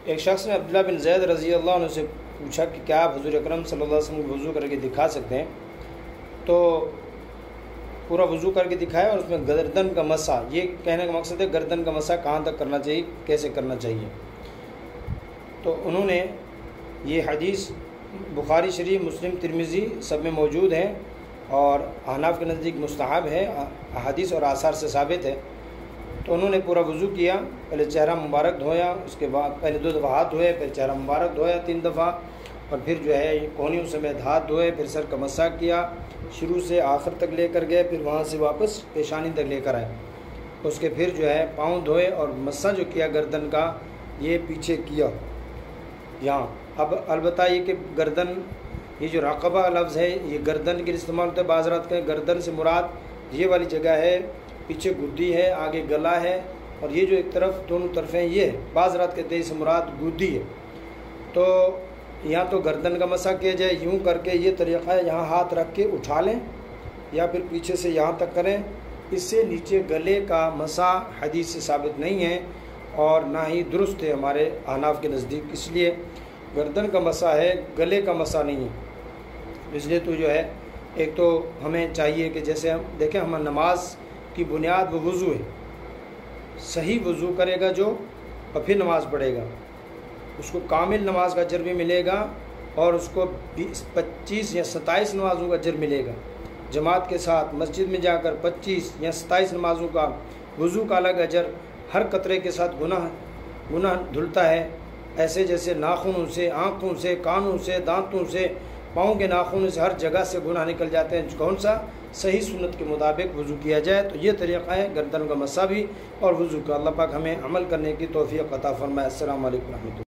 ایک شخص نے عبداللہ بن زید رضی اللہ عنہ سے پوچھا کہ کیا آپ حضور اکرم صلی اللہ علیہ وسلم کو وضو کر کے دکھا سکتے ہیں؟ تو پورا وضو کر کے دکھایا اور اس میں گردن کا مسح، یہ کہنے کا مقصد ہے گردن کا مسح کہاں تک کرنا چاہیے، کیسے کرنا چاہیے۔ تو انہوں نے یہ حدیث بخاری شریف، مسلم، ترمذی سب میں موجود ہے اور احناف کے نزدیک مستحب ہے، احادیث اور آثار سے ثابت ہے۔ تو انہوں نے پورا وضو کیا، پہلے چہرہ مبارک دھویا، اس کے بعد پہلے 2 دفعہ ہاتھ دھوئے، پھر چہرہ مبارک دھویا 3 دفعہ، اور پھر جو ہے کونیوں سمیت ہاتھ دھوئے، پھر سر کا مسح کیا، شروع سے آخر تک لے کر گئے، پھر وہاں سے واپس پیشانی تک لے کر آئے۔ اس کے پھر جو ہے پاؤں دھوئے اور مسح جو کیا گردن کا، یہ پیچھے کیا یہاں۔ اب البتہ یہ کہ گردن، یہ جو رقبہ لفظ ہے یہ گردن کے استعمال ہوتا ہے، بعض رات کے گردن سے مراد یہ والی جگہ ہے، پیچھے گدی ہے، آگے گلا ہے، اور یہ جو ایک طرف دونوں طرفیں یہ ہے، بعض رات کہتے ہیں اس سے مراد گدی ہے۔ تو یہاں تو گردن کا مسح کیا جائے یوں کر کے، یہ طریقہ ہے، یہاں ہاتھ رکھ کے اٹھا لیں یا پھر پیچھے سے یہاں تک کریں، اس سے نیچے گلے کا مسح حدیث سے ثابت نہیں ہے اور نہ ہی درست ہے ہمارے احناف کے نزدیک، اس لیے گردن کا مسح ہے، گلے کا مسح نہیں ہے۔ اس لیے تو جو ہے ایک تو ہمیں چاہیے کہ جیسے ہم دیکھیں، ہم نماز کی بنیاد وہ وضو ہے، صحیح وضو کرے گا جو اور پھر نماز پڑھے گا، اس کو کامل نماز کا اجر بھی ملے گا اور اس کو 25 یا 27 نمازوں کا اجر ملے گا۔ جماعت کے ساتھ مسجد میں جا کر 25 یا 27 نمازوں کا وضو کا الگ اجر، ہر قطرے کے ساتھ گناہ دھلتا ہے، ایسے جیسے ناخنوں سے، آنکھوں سے، کانوں سے، دانتوں سے، پاؤں کے ناخنوں سے، ہر جگہ سے گناہ نکل جاتے ہیں۔ کون سا؟ صحیح سنت کے مطابق وضو کیا جائے، تو یہ طریقہ ہے گردن کا مسح بھی اور وضو کا۔ اللہ پاک ہمیں عمل کرنے کی توفیق عطا فرمائے۔ السلام علیکم ورحمۃ اللہ۔